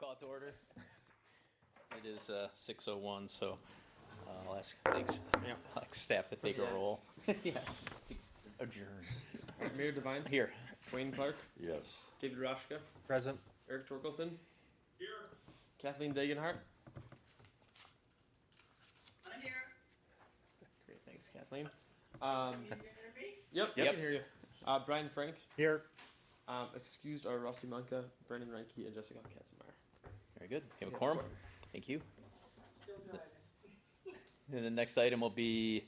call it to order. It is 6:01, so I'll ask, thanks, Yeah. I'll ask staff to take a roll. Yeah. Adjourn. Mayor Devine. Here. Wayne Clark. Yes. David Roshka. Present. Eric Torkelson. Here. Kathleen Dagenhart. I'm here. Great, thanks, Kathleen. Can you hear me? Yep, I Yep. can hear you. Brian Frank. Here. Excused are Rossi Manka, Brendan Reinke, and Jessica Katzenmeyer. Very good. You have a Yeah, quorum? quorum. Thank you. Still driving. And the next item will be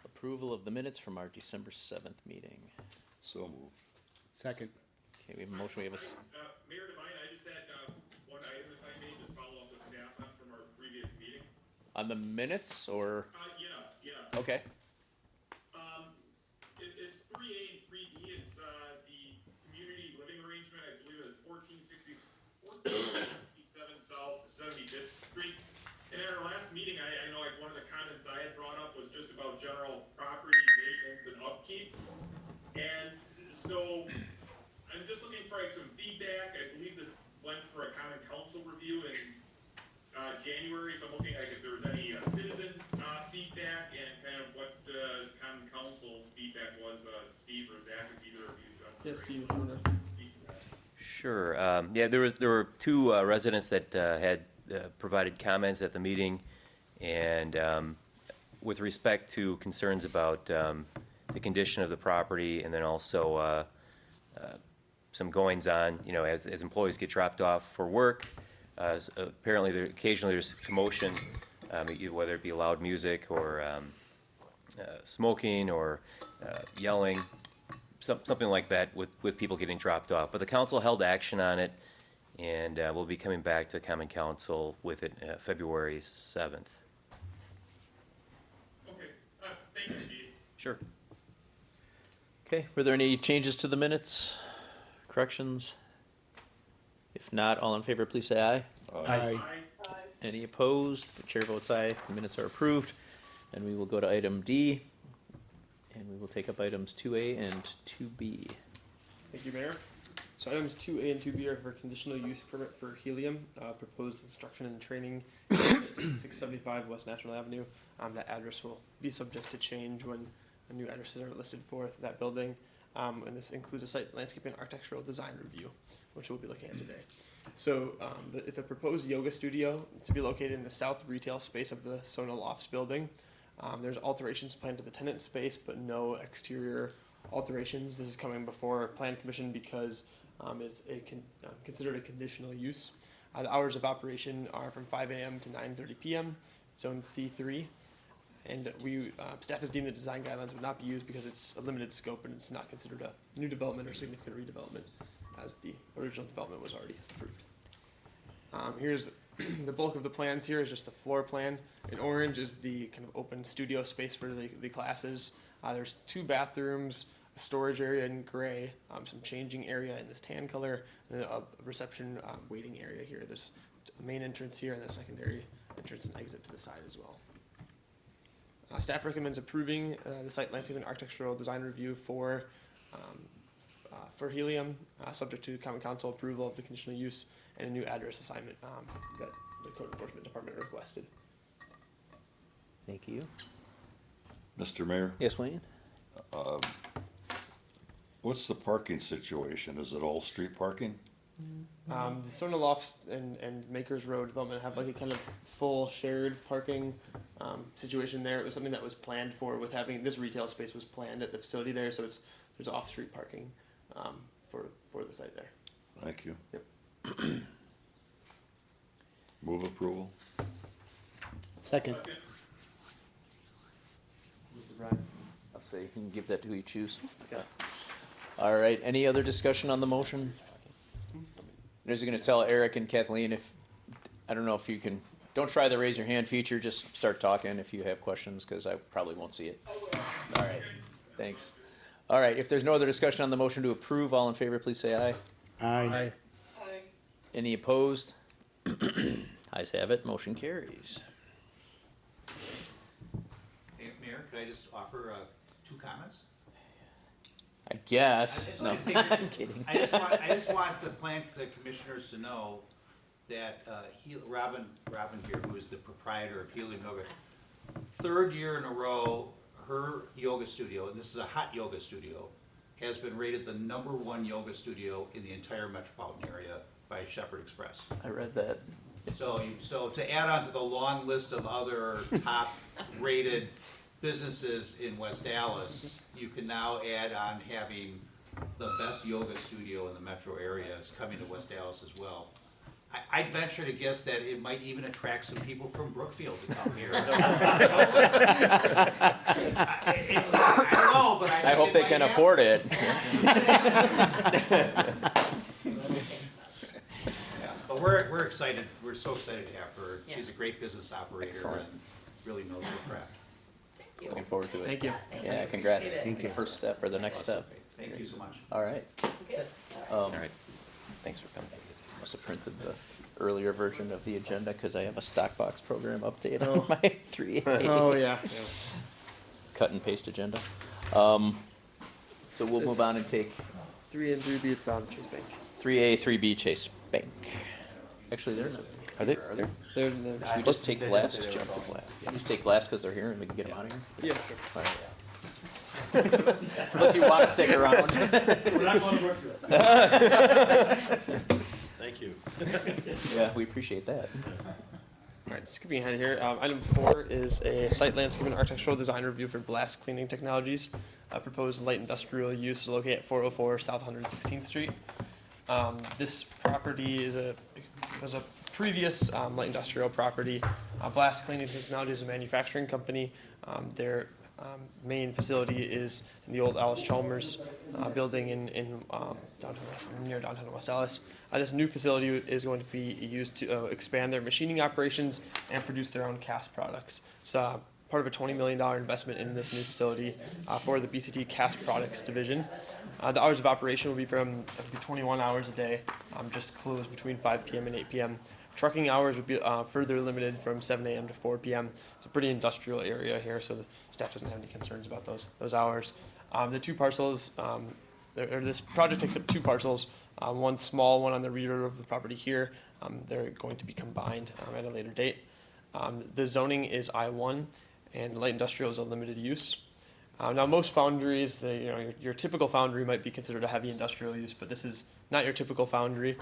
approval of the minutes from our December 7th meeting. So moved. Second. Okay, we have a motion, we have a, Mayor Devine, I just had one item, if I may, just follow up with staff on from our previous meeting. on the minutes, or, Yes. okay, It's 3A and 3B, it's the community living arrangement, I believe it's 1467 South 75th Street. And at our last meeting, I know like one of the comments I had brought up was just about general property maintenance and upkeep. And so I'm just looking for like some feedback. I believe this went for a common council review in January, so I'm looking like if there was any citizen feedback and kind of what common council feedback was. Steve or Zach, if either of you. Yes, Steve, if you wanna. Speak to that. Sure. Yeah, there were two residents that had provided comments at the meeting, and with respect to concerns about the condition of the property, and then also some goings on, you know, as employees get dropped off for work. Apparently, occasionally there's commotion, whether it be loud music or smoking or yelling. Something like that with people getting dropped off. But the council held action on it, and we'll be coming back to common council with it February 7th. Okay, thank you, Steve. Sure. okay, were there any changes to the minutes, corrections? If not, all in favor, please say aye. Aye. Any opposed? The chair votes aye. The minutes are approved. And we will go to item D. And we will take up items 2A and 2B. Thank you, Mayor. So items 2A and 2B are for conditional use permit for Helium, proposed instruction and training at 6675 West National Avenue. That address will be subject to change when new addresses are listed for that building. And this includes a site landscape and architectural design review, which we'll be looking at today. So it's a proposed yoga studio to be located in the south retail space of the Sona Lofts building. There's alterations planned to the tenant space, but no exterior alterations. This is coming before Plan Commission because it's considered a conditional use. The hours of operation are from 5 a.m. to 9:30 p.m. Zone C3. And staff has deemed the design guidelines would not be used because it's a limited scope and it's not considered a new development or significant redevelopment as the original development was already approved. Here's the bulk of the plans here is just the floor plan. In orange is the kind of open studio space for the classes. There's 2 bathrooms, a storage area in gray, some changing area in this tan color, and a reception waiting area here. There's a main entrance here and a secondary entrance and exit to the side as well. Staff recommends approving the site landscape and architectural design review for Helium, subject to common council approval of the conditional use and a new address assignment that the code enforcement department requested. Thank you. Mr. Mayor, Yes, Wayne? what's the parking situation? Is it all street parking? The Sona Lofts and Makers Road development have like a kind of full shared parking situation there. It was something that was planned for with having this retail space was planned at the facility there, so there's off-street parking for the site there. Thank you. Yep. Move approval. Second. I'll say you can give that to who you choose. All right, any other discussion on the motion? I'm just gonna tell Eric and Kathleen if, I don't know if you can, don't try the raise your hand feature, just start talking if you have questions, because I probably won't see it. All right, thanks. All right, if there's no other discussion on the motion to approve, all in favor, please say aye. Aye. Aye. Any opposed? Ayes have it, motion carries. Hey, Mayor, could I just offer 2 comments? I guess, It's no, only a thing. I'm kidding. I just want the commissioners to know that Robin here, who is the proprietor of Helium Yoga, 3rd year in a row, her yoga studio, and this is a hot yoga studio, has been rated the #1 yoga studio in the entire metropolitan area by Shepherd Express. I read that. So to add on to the long list of other top-rated businesses in West Dallas, you can now add on having the best yoga studio in the metro area is coming to West Dallas as well. I'd venture to guess that it might even attract some people from Brookfield to come here. I don't know, but I hope they can afford it. Yeah, but we're excited. We're so excited to have her. She's a great business operator Excellent. and really knows her craft. Looking forward to it. Thank you. Yeah, congrats. Thank you. The first step or the next step. Thank you so much. All right. All right, thanks for coming. Must have printed the earlier version of the agenda because I have a Stockbox program update on my 3A. Oh, yeah. Cut and paste agenda. So we'll move on and take 3 and 3B, it's on Chase Bank. 3A, 3B Chase Bank. Actually, they're not. Are they? They're, Should we just take blast? Just take blast because they're here and we can get them out of here? yeah, sure. All right. Unless you want to stick around. We're not going to Brookfield. Thank you. Yeah, we appreciate that. All right, skipping ahead here. Item 4 is a site landscape and architectural design review for Blast Cleaning Technologies. Proposed light industrial use located at 404 South 116th Street. This property was a previous light industrial property. Blast Cleaning Technologies is a manufacturing company. Their main facility is in the old Alice Chalmers building in near downtown West Dallas. This new facility is going to be used to expand their machining operations and produce their own cast products. So part of a $20 million investment in this new facility for the BCT Cast Products division. The hours of operation will be from 21 hours a day, just closed between 5 p.m. and 8 p.m. Trucking hours would be further limited from 7 a.m. to 4 p.m. It's a pretty industrial area here, so the staff doesn't have any concerns about those hours. The two parcels, this project takes up 2 parcels, one small one on the rear of the property here. They're going to be combined at a later date. The zoning is I1, and light industrial is a limited use. Now, most foundries, your typical foundry might be considered a heavy industrial use, but this is not your typical foundry.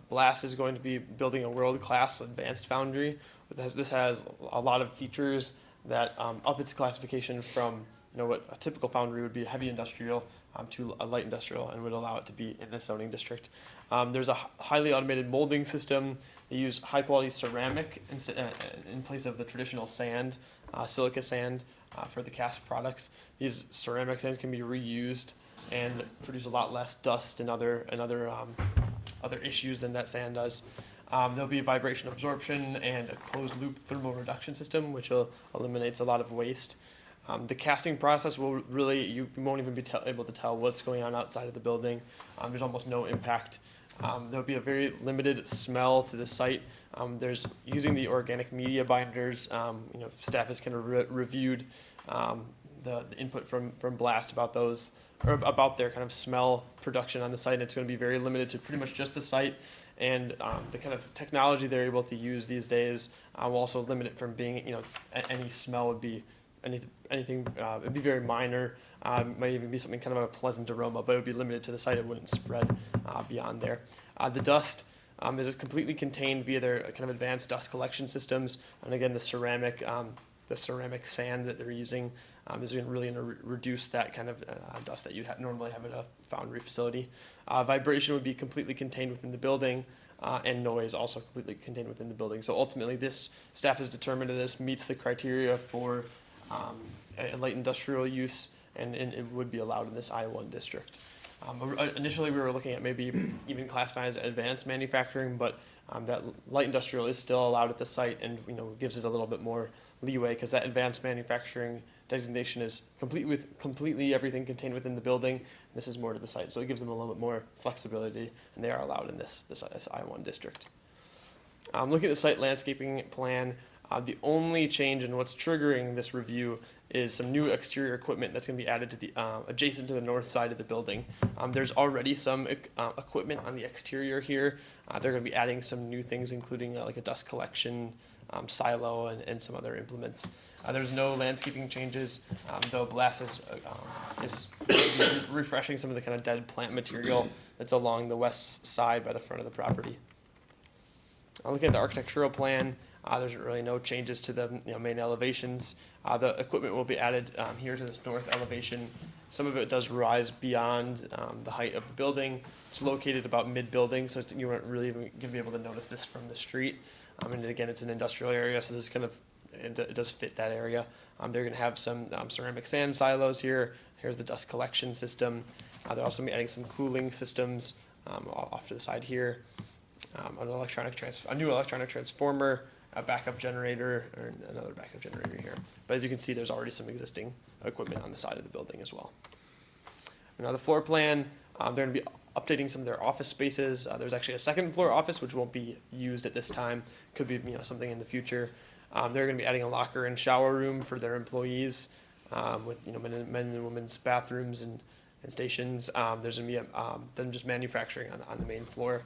Blast is going to be building a world-class advanced foundry. This has a lot of features that up its classification from what a typical foundry would be, heavy industrial, to a light industrial, and would allow it to be in this zoning district. There's a highly automated molding system. They use high-quality ceramic in place of the traditional sand, silica sand, for the cast products. These ceramic sands can be reused and produce a lot less dust and other issues than that sand does. There'll be vibration absorption and a closed-loop thermal reduction system, which eliminates a lot of waste. The casting process will really, you won't even be able to tell what's going on outside of the building. There's almost no impact. There'll be a very limited smell to the site. There's using the organic media binders. Staff has kind of reviewed the input from Blast about those, or about their kind of smell production on the site. And it's going to be very limited to pretty much just the site, and the kind of technology they're able to use these days will also limit it from being, any smell would be anything. It'd be very minor. Might even be something kind of a pleasant aroma, but it would be limited to the site. It wouldn't spread beyond there. The dust is completely contained via their kind of advanced dust collection systems, and again, the ceramic sand that they're using is really going to reduce that kind of dust that you normally have at a foundry facility. Vibration would be completely contained within the building, and noise also completely contained within the building. So ultimately, this staff has determined that this meets the criteria for a light industrial use, and it would be allowed in this I1 district. Initially, we were looking at maybe even classifying as advanced manufacturing, but that light industrial is still allowed at the site, and gives it a little bit more leeway, because that advanced manufacturing designation is completely everything contained within the building. This is more to the site, so it gives them a little bit more flexibility, and they are allowed in this I1 district. Looking at the site landscaping plan, The only change in what's triggering this review is some new exterior equipment that's going to be added to the adjacent to the north side of the building. There's already some equipment on the exterior here. They're going to be adding some new things, including like a dust collection silo and some other implements. There's no landscaping changes, though Blast is refreshing some of the kind of dead plant material that's along the west side by the front of the property. Looking at the architectural plan, there's really no changes to the main elevations. The equipment will be added here to this north elevation. Some of it does rise beyond the height of the building. It's located about mid-building, so you weren't really even going to be able to notice this from the street. And again, it's an industrial area, so this is kind of, it does fit that area. They're going to have some ceramic sand silos here. Here's the dust collection system. They're also going to be adding some cooling systems off to the side here. A new electronic transformer, a backup generator, or another backup generator here. But as you can see, there's already some existing equipment on the side of the building as well. Now the floor plan, they're going to be updating some of their office spaces. There's actually a second floor office which won't be used at this time. Could be something in the future. They're going to be adding a locker and shower room for their employees with men and women's bathrooms and stations. There's going to be them just manufacturing on the main floor,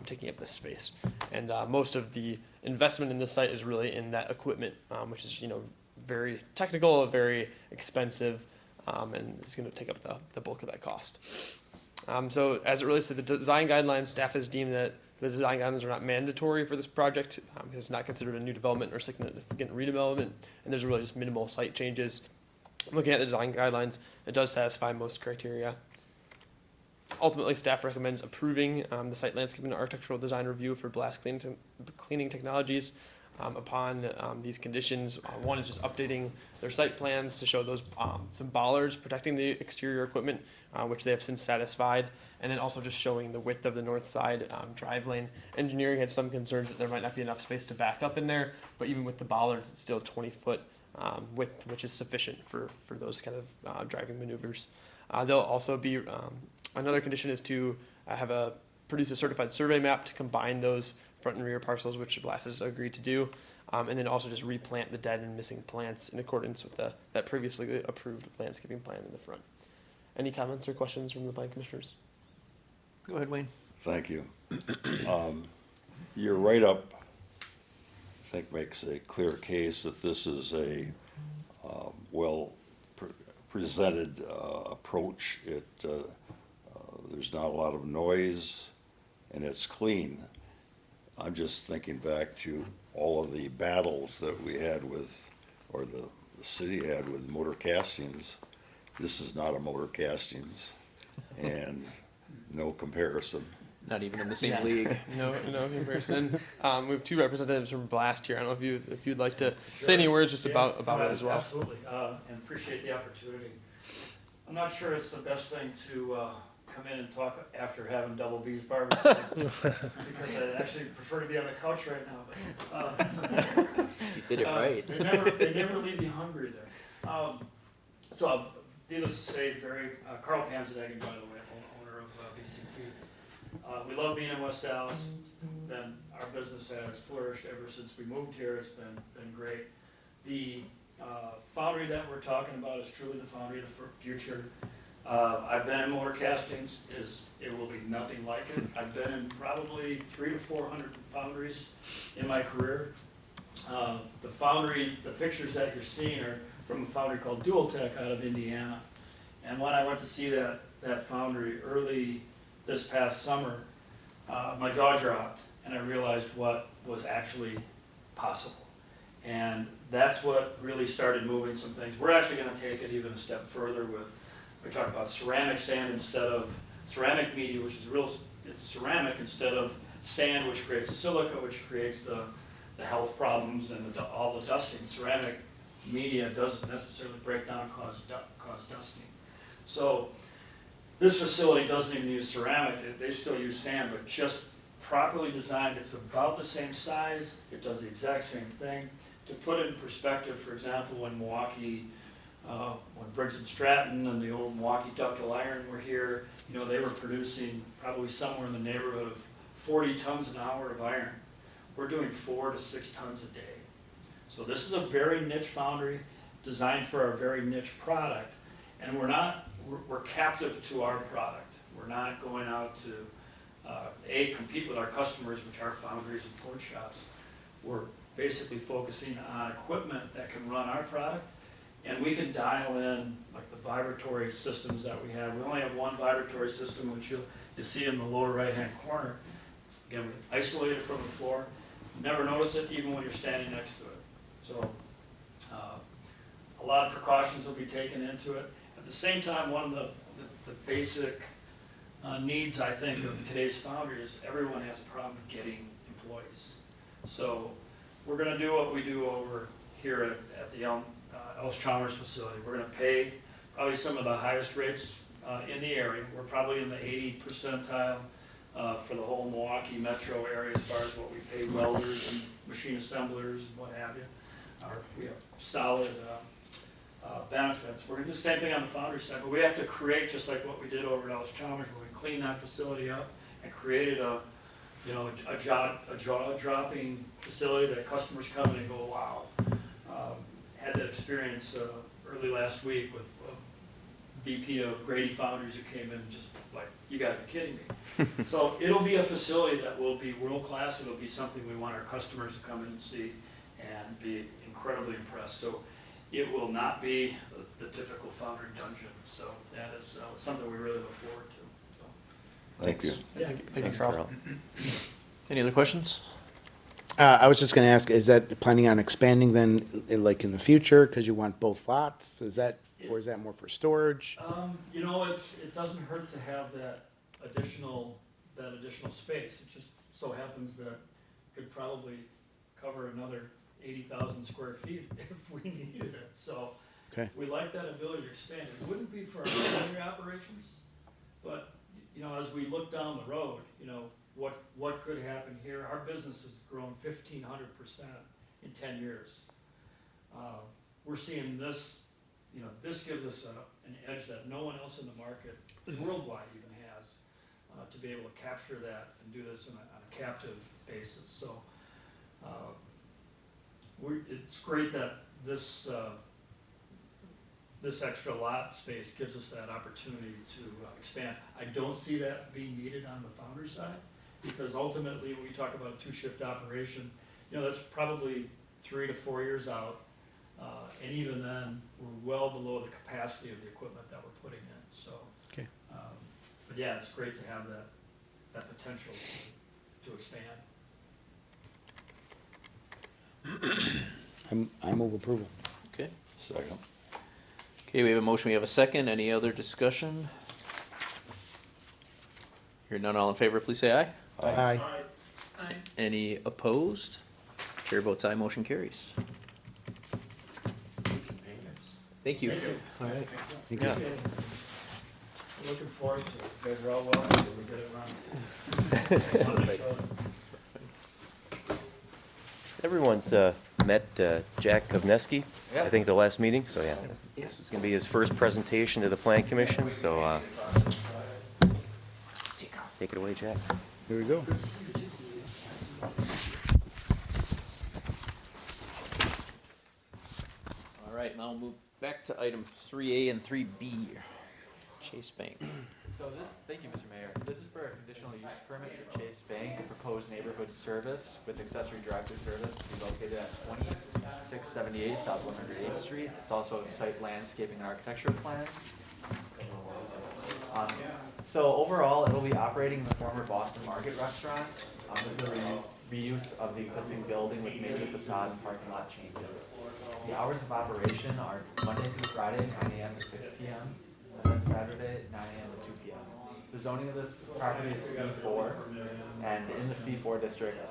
taking up this space. And most of the investment in this site is really in that equipment, which is very technical, very expensive, and it's going to take up the bulk of that cost. So as it relates to the design guidelines, staff has deemed that the design guidelines are not mandatory for this project because it's not considered a new development or significant redevelopment, and there's really just minimal site changes. Looking at the design guidelines, it does satisfy most criteria. Ultimately, staff recommends approving the site landscape and architectural design review for Blast Cleaning Technologies. Upon these conditions, one is just updating their site plans to show those some bollards protecting the exterior equipment, which they have since satisfied, and then also just showing the width of the north side drive lane. Engineering had some concerns that there might not be enough space to back up in there, but even with the bollards, it's still 20-foot width, which is sufficient for those kind of driving maneuvers. They'll also be another condition is to produce a certified survey map to combine those front and rear parcels, which Blast has agreed to do, and then also just replant the dead and missing plants in accordance with that previously approved landscaping plan in the front. Any comments or questions from the planning commissioners? Go ahead, Wayne. Thank you. Your write-up, I think, makes a clear case that this is a presented approach. There's not a lot of noise, and it's clean. I'm just thinking back to all of the battles that we had with, or the city had with motor castings. This is not a motor castings, and no comparison. Not even in the same league. No comparison. And we have two representatives from Blast here. I don't know if you'd like to say any words just about it as well. Absolutely, and appreciate the opportunity. I'm not sure it's the best thing to come in and talk after having Double B's barbecue, because I actually prefer to be on the couch right now. But You did it right. They never leave you hungry there. So, needless to say, Carl Panzadegen, by the way, owner of BCT. We love being in West Dallas. Our business has flourished ever since we moved here. It's been great. The foundry that we're talking about is truly the foundry of the future. I've been in motor castings. It will be nothing like it. I've been in probably 300 to 400 foundries in my career. The foundry, the pictures that you're seeing are from a foundry called Dualtech out of Indiana. And when I went to see that foundry early this past summer, my jaw dropped, and I realized what was actually possible. And that's what really started moving some things. We're actually going to take it even a step further we talk about ceramic sand instead of ceramic media, which is it's ceramic instead of sand, which creates the silica, which creates the health problems and all the dusting. Ceramic media doesn't necessarily break down and cause dusting. So this facility doesn't even use ceramic. They still use sand, but just properly designed. It's about the same size. It does the exact same thing. To put it in perspective, for example, when Briggs and Stratton and the old Milwaukee ductile iron were here, they were producing probably somewhere in the neighborhood of 40 tons an hour of iron. We're doing 4 to 6 tons a day. So this is a very niche foundry, designed for a very niche product, and we're captive to our product. We're not going out to, compete with our customers, which are foundries and forge shops. We're basically focusing on equipment that can run our product, and we can dial in, like the vibratory systems that we have. We only have one vibratory system, which you see in the lower right-hand corner. Again, we isolate it from the floor. Never notice it even when you're standing next to it. So a lot of precautions will be taken into it. At the same time, one of the basic needs, I think, of today's foundry is everyone has a problem getting employees. So we're going to do what we do over here at the Ellis-Chalmers facility. We're going to pay probably some of the highest rates in the area. We're probably in the 80th percentile for the whole Milwaukee metro area as far as what we pay welders and machine assemblers and what have you. We have solid benefits. We're going to do the same thing on the foundry side, but we have to create, just like what we did over at Ellis-Chalmers, where we cleaned that facility up and created a jaw-dropping facility that customers come in and go, wow. Had that experience early last week with a VP of Grady Foundries who came in and just like, you gotta be kidding me. So it'll be a facility that will be world-class. It'll be something we want our customers to come in and see and be incredibly impressed. So it will not be the typical foundry dungeon. So that is something we really look forward to. So, Thank you. yeah. Thanks, Carl. Any other questions? I was just gonna ask, is that planning on expanding then, like in the future, because you want both lots? Is that, or is that more for storage? It doesn't hurt to have that additional space. It just so happens that could probably cover another 80,000 square feet if we needed it. So Okay. we like that ability to expand. It wouldn't be for our primary operations, but as we look down the road, what could happen here? Our business has grown 1,500% in 10 years. We're seeing this. This gives us an edge that no one else in the market worldwide even has to be able to capture that and do this on a captive basis. So it's great that this extra lot space gives us that opportunity to expand. I don't see that being needed on the foundry side, because ultimately when we talk about a two-shift operation, that's probably 3 to 4 years out. And even then, we're well below the capacity of the equipment that we're putting in. So, Okay. But yeah, it's great to have that potential to expand. I move approval. Okay. Second. Okay, we have a motion, we have a second. Any other discussion? Hearing none, all in favor, please say aye. Aye. Any opposed? Chair votes aye, motion carries. Thank you. All right. Thank Yeah. you. Looking forward to it. You guys are all welcome when we get it around. Everyone's met Jack Kovneski, I think, the last meeting, so yeah. This is going to be his first presentation to the Plan Commission, so take it away, Jack. Here we go. All right, now we'll move back to item 3A and 3B, Chase Bank. So this, thank you, Mr. Mayor. This is for a conditional use permit for Chase Bank, a proposed neighborhood service with accessory drive-through service to be located at 2678 South 108th Street. It's also site landscaping and architecture plans. So overall, it'll be operating in the former Boston Market restaurant. This is a reuse of the existing building with major facade and parking lot changes. The hours of operation are Monday through Friday, 9 a.m. to 6 p.m. and then Saturday, 9 a.m. to 2 p.m. The zoning of this property is C4, and in the C4 district,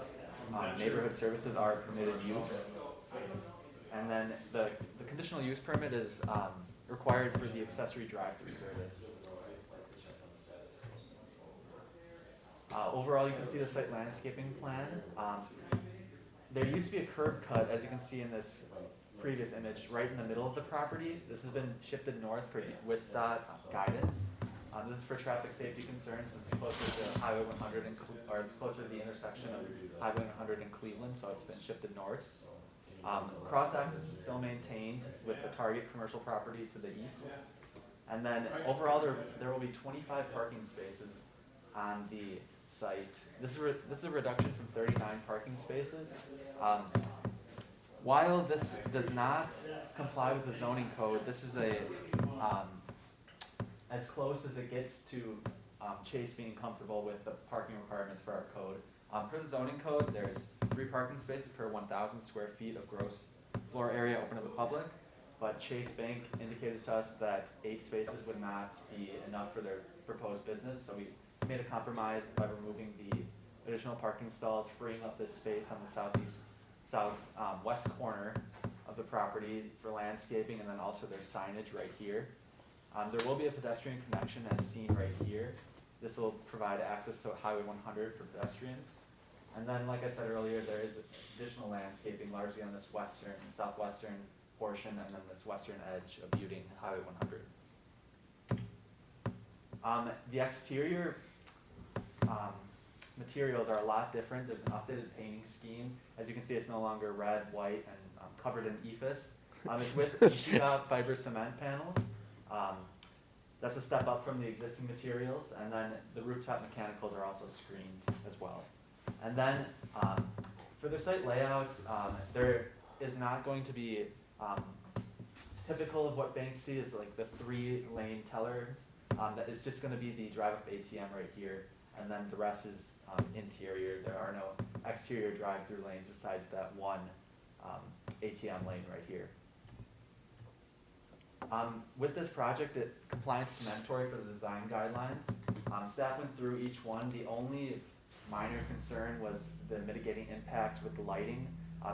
neighborhood services are permitted use. And then the conditional use permit is required for the accessory drive-through service. Overall, you can see the site landscaping plan. There used to be a curb cut, as you can see in this previous image, right in the middle of the property. This has been shifted north for WSDOT guidance. This is for traffic safety concerns. It's closer to Highway 100 or it's closer to the intersection of Highway 100 and Cleveland, so it's been shifted north. Cross-access is still maintained with the Target commercial property to the east. And then overall, there will be 25 parking spaces on the site. This is a reduction from 39 parking spaces. While this does not comply with the zoning code, this is as close as it gets to Chase being comfortable with the parking requirements for our code. Per the zoning code, there's 3 parking spaces per 1,000 square feet of gross floor area open to the public. But Chase Bank indicated to us that 8 spaces would not be enough for their proposed business, so we made a compromise by removing the additional parking stalls, freeing up this space on the west corner of the property for landscaping, and then also there's signage right here. There will be a pedestrian connection as seen right here. This will provide access to Highway 100 for pedestrians. And then, like I said earlier, there is additional landscaping largely on this southwestern portion, and then this western edge of Buting Highway 100. The exterior materials are a lot different. There's an updated painting scheme. As you can see, it's no longer red, white, and covered in EFIS. It's with Ishida fiber cement panels. That's a step up from the existing materials, and then the rooftop mechanicals are also screened as well. And then for the site layout, there is not going to be typical of what banks see is like the 3-lane tellers. That is just going to be the drive-up ATM right here, and then the rest is interior. There are no exterior drive-through lanes besides that one ATM lane right here. With this project, compliance is mandatory for the design guidelines. Staff went through each one. The only minor concern was the mitigating impacts with the lighting.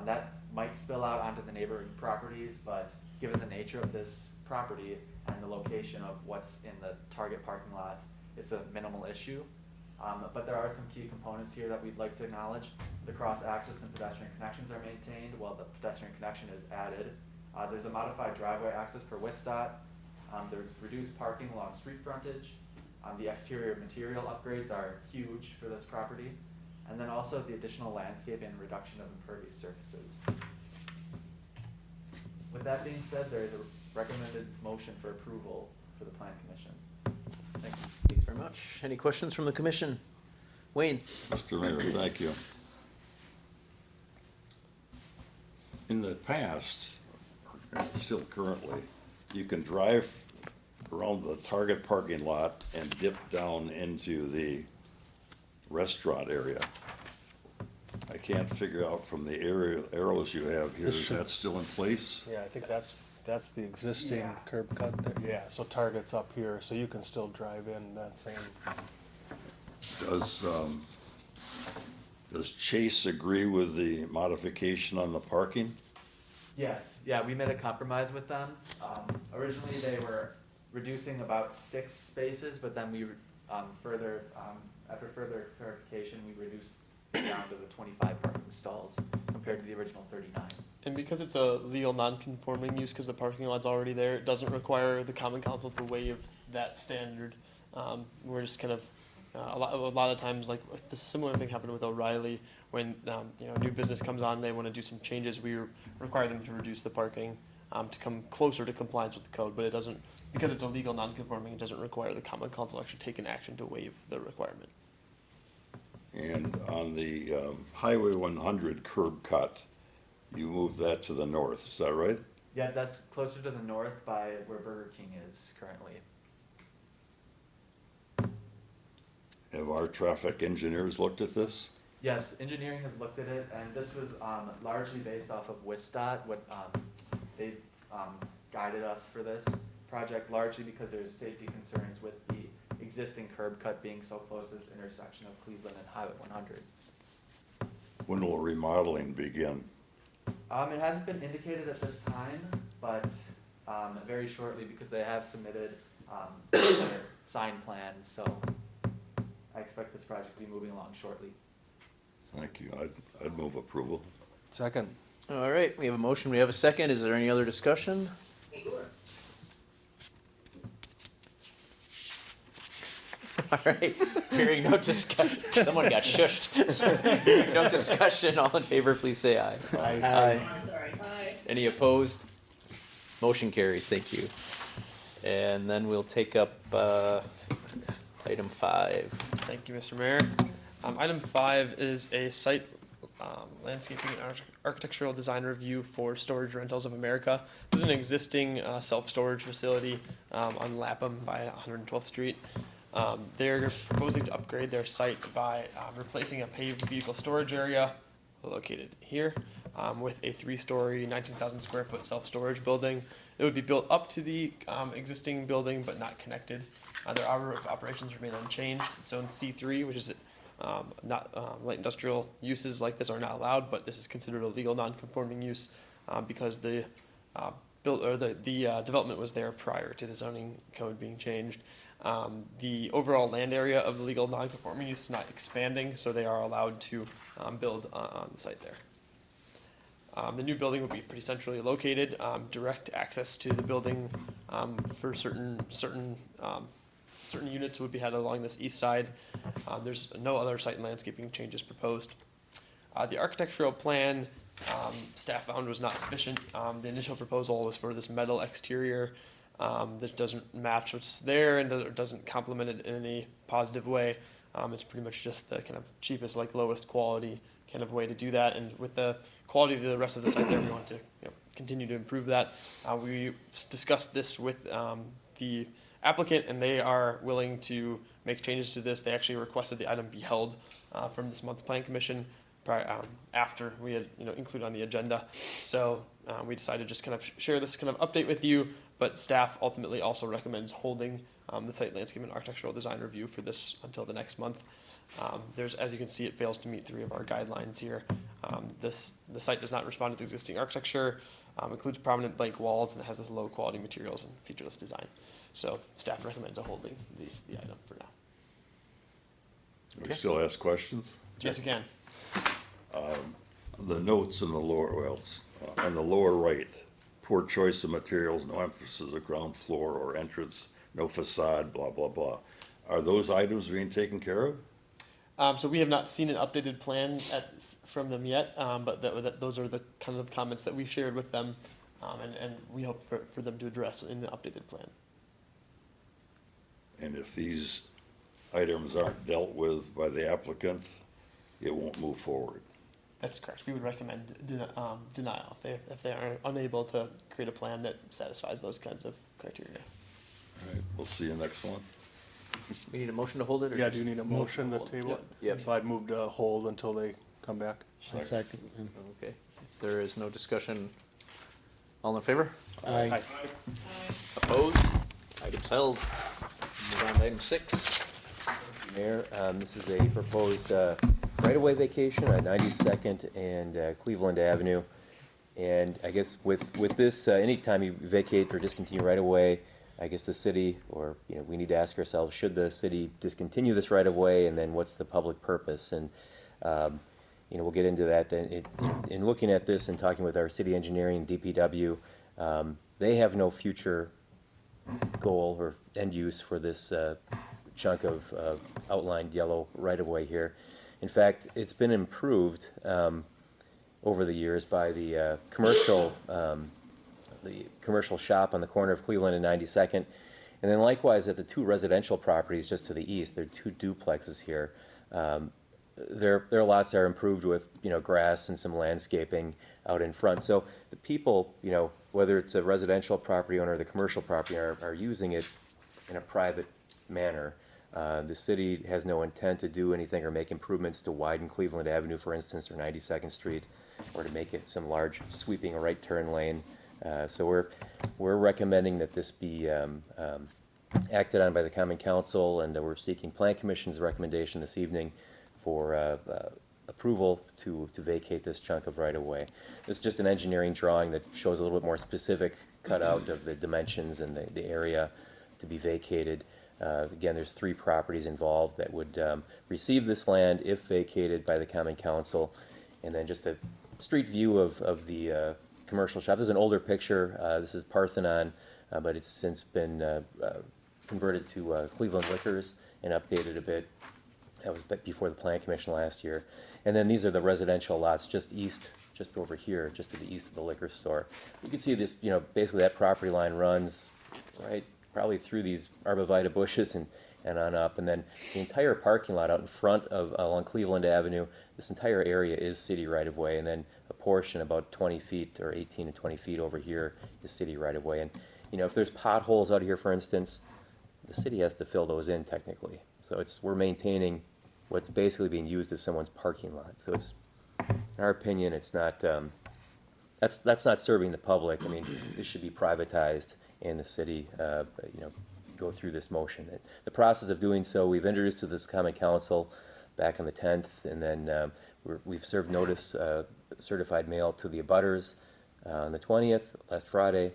That might spill out onto the neighboring properties, but given the nature of this property and the location of what's in the Target parking lot, it's a minimal issue. But there are some key components here that we'd like to acknowledge. The cross-access and pedestrian connections are maintained while the pedestrian connection is added. There's a modified driveway access per WSDOT. There's reduced parking along street frontage. The exterior material upgrades are huge for this property. And then also the additional landscape and reduction of impervious surfaces. With that being said, there is a recommended motion for approval for the Plan Commission. Thank you. Thanks very much. Any questions from the commission? Wayne? Mr. Mayor, thank you. In the past, and still currently, you can drive around the Target parking lot and dip down into the restaurant area. I can't figure out from the arrows you have here, is that still in place? Yeah, I think that's the existing curb cut there. Yeah, so Target's up here, so you can still drive in that same. Does Chase agree with the modification on the parking? Yes, yeah, we made a compromise with them. Originally, they were reducing about 6 spaces, but then we after further clarification, we reduced down to the 25 parking stalls compared to the original 39. And because it's a legal non-conforming use, because the parking lot's already there, it doesn't require the common council to waive that standard. We're just kind of, a lot of times, like, the similar thing happened with O'Reilly, when, new business comes on, they wanna do some changes, we require them to reduce the parking, to come closer to compliance with the code, but it doesn't, because it's a legal non-conforming, it doesn't require the common council actually take an action to waive the requirement. And on the Highway 100 curb cut, you moved that to the north, is that right? Yeah, that's closer to the north by where Burger King is currently. Have our traffic engineers looked at this? Yes, engineering has looked at it, and this was largely based off of WSDOT, they guided us for this project, largely because there's safety concerns with the existing curb cut being so close to this intersection of Cleveland and Highway 100. When will remodeling begin? It hasn't been indicated at this time, but very shortly, because they have submitted their sign plans, so I expect this project to be moving along shortly. Thank you, I'd move approval. Second. All right, we have a motion, we have a second. Is there any other discussion? All right, hearing no discussion, someone got shushed. So, hearing no discussion, all in favor, please say aye. Aye. Any opposed? Motion carries, thank you. And then we'll take up, item 5. Thank you, Mr. Mayor. Item 5 is a site landscaping and architectural design review for Storage Rentals of America. This is an existing self-storage facility on Lapham by 112th Street. They're proposing to upgrade their site by replacing a paved vehicle storage area located here with a 3-story, 19,000 square foot self-storage building. It would be built up to the existing building but not connected. Their hour of operations remain unchanged. Zone C3, which is light industrial uses like this are not allowed, but this is considered a legal non-conforming use because the development was there prior to the zoning code being changed. The overall land area of the legal non-conforming use is not expanding, so they are allowed to build on the site there. The new building will be pretty centrally located, direct access to the building for certain units would be had along this east side. There's no other site and landscaping changes proposed. The architectural plan staff found was not sufficient. The initial proposal was for this metal exterior that doesn't match what's there and doesn't complement it in any positive way. It's pretty much just the kind of cheapest, like lowest quality kind of way to do that. And with the quality of the rest of the site there, we want to continue to improve that. We discussed this with the applicant, and they are willing to make changes to this. They actually requested the item be held from this month's plan commission after we had included on the agenda. So we decided to just kind of share this kind of update with you, but staff ultimately also recommends holding the site landscape and architectural design review for this until the next month. As you can see, it fails to meet 3 of our guidelines here. The site does not respond to the existing architecture, includes prominent blank walls, and it has this low quality materials and featureless design. So staff recommends a holding the item for now. We still ask questions? Yes, you can. The notes in the lower, on the lower right, poor choice of materials, no emphasis of ground floor or entrance, no facade, blah, blah, blah. Are those items being taken care of? So we have not seen an updated plan from them yet, but those are the kinds of comments that we shared with them, and we hope for them to address in the updated plan. And if these items aren't dealt with by the applicant, it won't move forward. That's correct. We would recommend denial if they are unable to create a plan that satisfies those kinds of criteria. All right, we'll see you next month. We need a motion to hold it? Or Yeah, just do you need a motion to table it? Yep. So I'd move to hold until they come back. Second. Okay, if there is no discussion, all in favor? Aye. Opposed? Items held. Move on to item 6. Mayor, this is a proposed right-of-way vacation on 92nd and Cleveland Avenue. And I guess with this, anytime you vacate or discontinue right-of-way, I guess the city, or we need to ask ourselves, should the city discontinue this right-of-way, and then what's the public purpose? And we'll get into that. In looking at this and talking with our city engineering, DPW, they have no future goal or end use for this chunk of outlined yellow right-of-way here. In fact, it's been improved over the years by the commercial shop on the corner of Cleveland and 92nd. And then likewise at the 2 residential properties just to the east, there are 2 duplexes here. Their lots are improved with, grass and some landscaping out in front. So the people, whether it's a residential property owner or the commercial property owner, are using it in a private manner. The city has no intent to do anything or make improvements to widen Cleveland Avenue, for instance, or 92nd Street, or to make it some large sweeping right turn lane. So we're recommending that this be acted on by the Common Council, and we're seeking Plan Commission's recommendation this evening for approval to vacate this chunk of right-of-way. It's just an engineering drawing that shows a little bit more specific cutout of the dimensions and the area to be vacated. Again, there's 3 properties involved that would receive this land if vacated by the Common Council. And then just a street view of the commercial shop. This is an older picture. This is Parthenon, but it's since been converted to Cleveland Liquors, and updated a bit. That was before the Plan Commission last year. And then these are the residential lots just east, just over here, just to the east of the liquor store. You can see this, you know, basically that property line runs right, probably through these arborvitae bushes and on up. And then the entire parking lot out in front of, along Cleveland Avenue, this entire area is city right of way. And then a portion about 20 feet or 18 to 20 feet over here is city right of way. And, you know, if there's potholes out here, for instance, the city has to fill those in technically. So we're maintaining what's basically being used as someone's parking lot. So it's, in our opinion, it's not, that's not serving the public. I mean, this should be privatized and the city, you know, go through this motion. The process of doing so, we've introduced to this common council back on the 10th, and then we've served notice, certified mail to the abutters on the 20th, last Friday,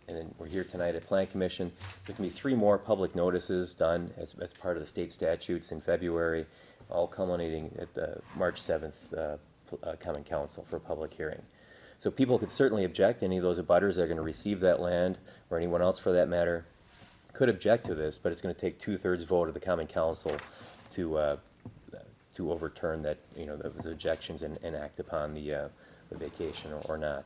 and then we're here tonight at Plan Commission. There can be 3 more public notices done as part of the state statutes in February, all culminating at the March 7th Common Council for a public hearing. So people could certainly object. Any of those abutters that are going to receive that land, or anyone else for that matter, could object to this, but it's going to take 2/3 vote of the Common Council to overturn that, you know, those objections and act upon the vacation or not.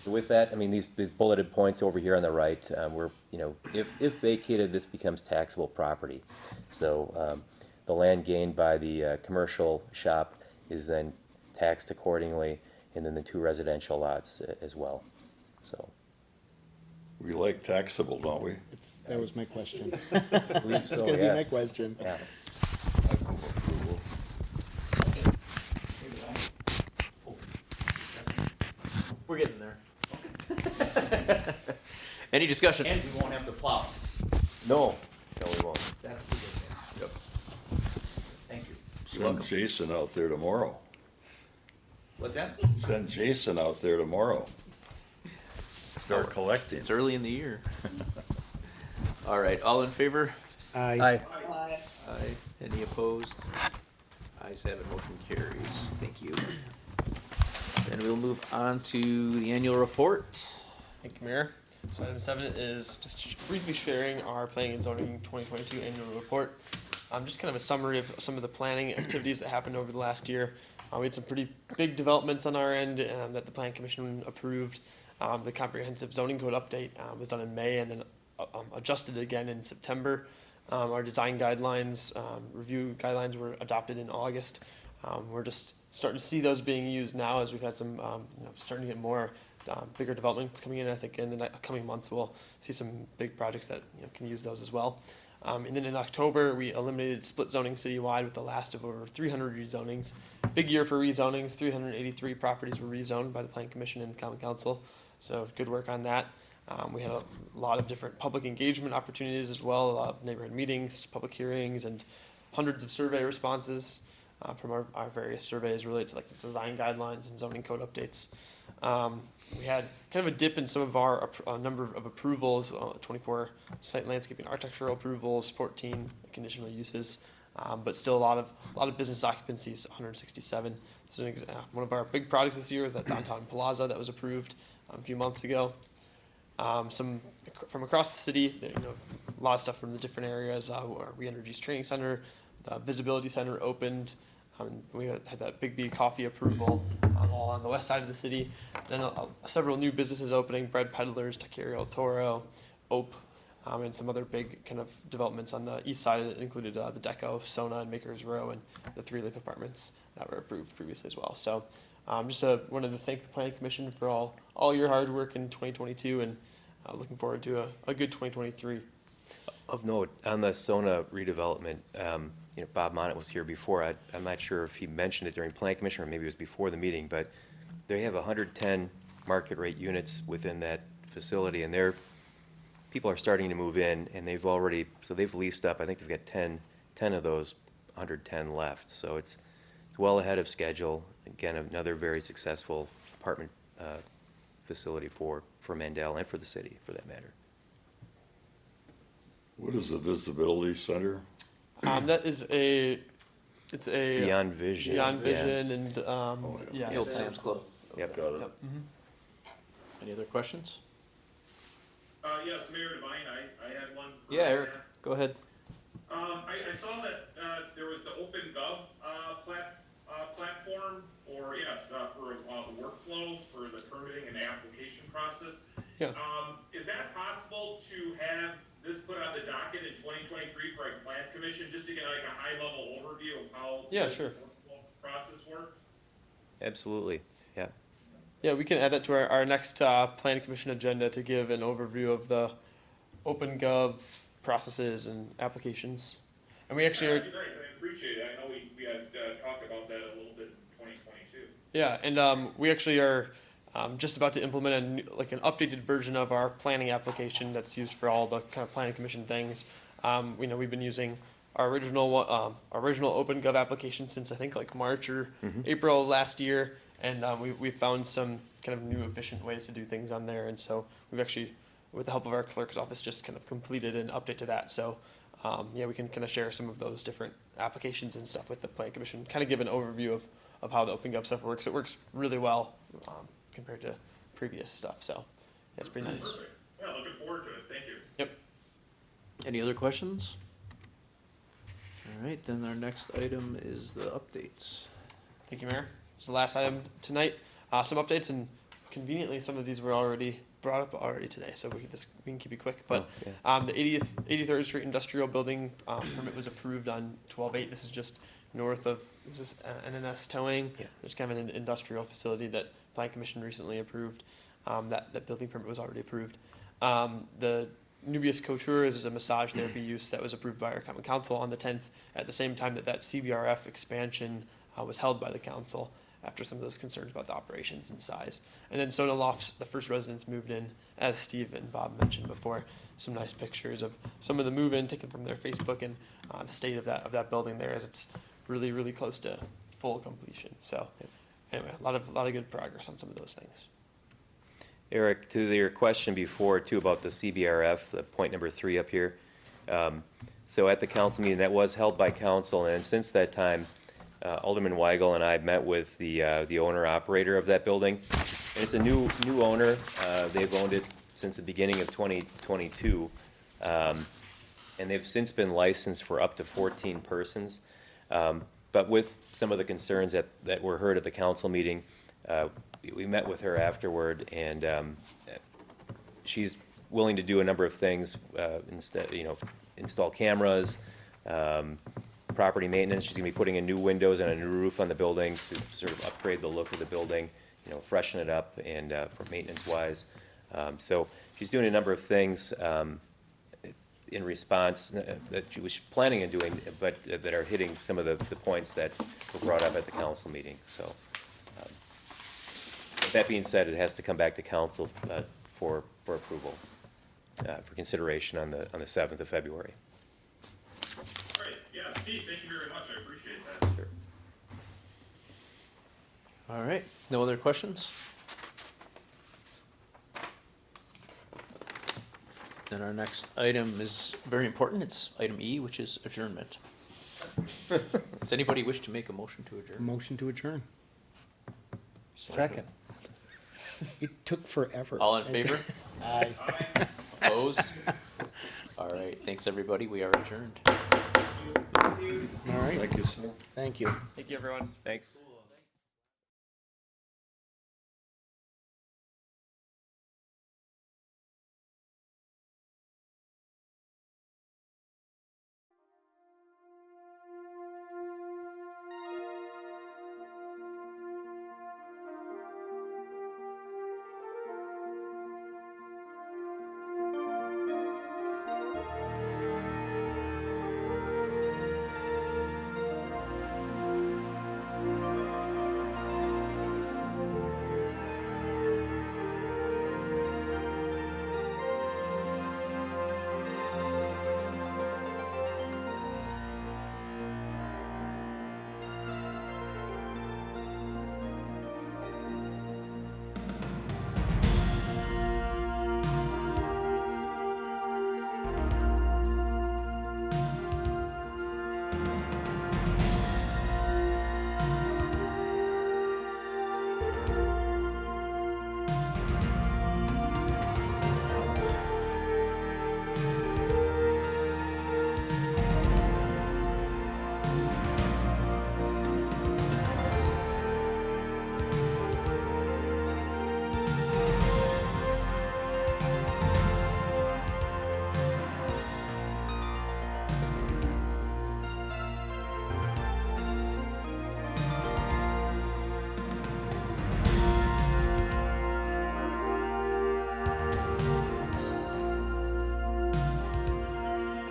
So with that, I mean, these bulleted points over here on the right, we're, you know, if vacated, this becomes taxable property. So the land gained by the commercial shop is then taxed accordingly, and then the 2 residential lots as well. So We like taxable, don't we? That was my question. I believe That's so, gonna be my yes. question. Yeah. We're getting there. Any discussion? And we won't have to plow. No, we won't. That's the good thing. Yep. Thank you. Send Jason out there tomorrow. What's that? Send Jason out there tomorrow. Start collecting. It's early in the year. All right, all in favor? Aye. Aye. Any opposed? Ayes have it, motion carries. Thank you. Then we'll move on to the annual report. Thank you, Mayor. So item 7 is just briefly sharing our planning and zoning 2022 annual report. Just kind of a summary of some of the planning activities that happened over the last year. We had some pretty big developments on our end that the Plan Commission approved. The comprehensive zoning code update was done in May and then adjusted again in September. Our design guidelines, review guidelines were adopted in August. We're just starting to see those being used now as we've had some, you know, starting to get more bigger developments coming in. I think in the coming months we'll see some big projects that, you know, can use those as well. And then in October we eliminated split zoning citywide with the last of over 300 rezonings. Big year for rezonings. 383 properties were rezoned by the Plan Commission and Common Council. So good work on that. We had a lot of different public engagement opportunities as well, a lot of neighborhood meetings, public hearings, and hundreds of survey responses from our various surveys related to like the design guidelines and zoning code updates. We had kind of a dip in some of our number of approvals, 24 site landscaping architectural approvals, 14 conditional uses, but still a lot of business occupancies, 167. So one of our big projects this year was that downtown plaza that was approved a few months ago. Some from across the city, you know, a lot of stuff from the different areas. Our Reenergy's training center, the visibility center opened. We had that Big B coffee approval all on the west side of the city. Then several new businesses opening: Bread Peddlers, Taqueria El Toro, Ope, and some other big kind of developments on the east side that included the Deco, Sona, and Makers Row, and the 3 Leaf apartments that were approved previously as well. So just wanted to thank the Planning Commission for all your hard work in 2022, and looking forward to a good 2023. Of note, on the Sona redevelopment, you know, Bob Monnet was here before. I'm not sure if he mentioned it during Plan Commission or maybe it was before the meeting, but they have 110 market rate units within that facility, and people are starting to move in, and they've leased up. I think they've got 10 of those 110 left. So it's well ahead of schedule. Again, another very successful apartment facility for Mandel and for the city, for that matter. What is the visibility center? That is it's a Beyond Vision. Beyond yeah. Vision, and yeah. yeah, The old Sam's Club. Yep. Got it. Any other questions? Yes, Mayor Devine, I had one. Yeah, first. Eric, go ahead. I saw that, there was the OpenGov, platform, or, yes, for, the workflow for the permitting and application process. Yeah. Is that possible to have this put on the docket in 2023 for a plan commission, just to get like a high-level overview of how Yeah, this sure. workflow process works? Absolutely, yeah. Yeah, we can add that to our next plan commission agenda to give an overview of the OpenGov processes and applications. And we actually That'd are, be nice, I appreciate it. I know we had, talked about that a little bit in 2022. yeah, and we actually are just about to implement like an updated version of our planning application that's used for all the kind of planning commission things. We know we've been using our original OpenGov application since I think like March or April of last year, and we found some kind of new efficient ways to do things on there, and so we've actually, with the help of our clerk's office, just kind of completed an update to that. So yeah, we can kind of share some of those different applications and stuff with the plan commission, kind of give an overview of how the OpenGov stuff works. It works really well compared to previous stuff, so yeah, it's pretty nice. Perfect. Yeah, looking forward to it. Thank you. Yep. Any other questions? All right, then our next item is the updates. Thank you, Mayor. It's the last item tonight. Some updates, and conveniently, some of these were already brought up already today, so we can keep it quick. But Oh, yeah. the 83rd Street Industrial Building permit was approved on 12/8. This is just north of, this is NNS Towing. Yeah. There's kind of an industrial facility that Plan Commission recently approved. That building permit was already approved. The Nubius Couture is a massage therapy use that was approved by our common council on the 10th, at the same time that CBRF expansion was held by the council after some of those concerns about the operations and size. And then Soda Lofts, the first residents moved in, as Steve and Bob mentioned before. Some nice pictures of some of the move-in taken from their Facebook, and the state of that building there, as it's really, really close to full completion. So anyway, a lot of good progress on some of those things. Eric, to your question before too about the CBRF, the point number 3 up here. So at the council meeting, that was held by council, and since that time, Alderman Weigel and I met with the owner operator of that building. And it's a new owner. They've owned it since the beginning of 2022. And they've since been licensed for up to 14 persons. But with some of the concerns that were heard at the council meeting, we met with her afterward, and she's willing to do a number of things, install cameras, property maintenance. She's gonna be putting in new windows and a new roof on the building to sort of upgrade the look of the building, freshen it up, and for maintenance wise. So she's doing a number of things in response that she was planning on doing, but that are hitting some of the points that were brought up at the council meeting. So that being said, it has to come back to council for approval, for consideration on the 7th of February. Great. Yeah, Steve, thank you very much. I appreciate that. Sure. All right, no other questions? Then our next item is very important. It's item E, which is adjournment. Does anybody wish to make a motion to adjourn? Motion to adjourn. Second. It took forever. All in favor? Aye. Opposed? All right, thanks, everybody. We are adjourned. All right, Thank you, sir. thank you. Thank you, everyone. Thanks.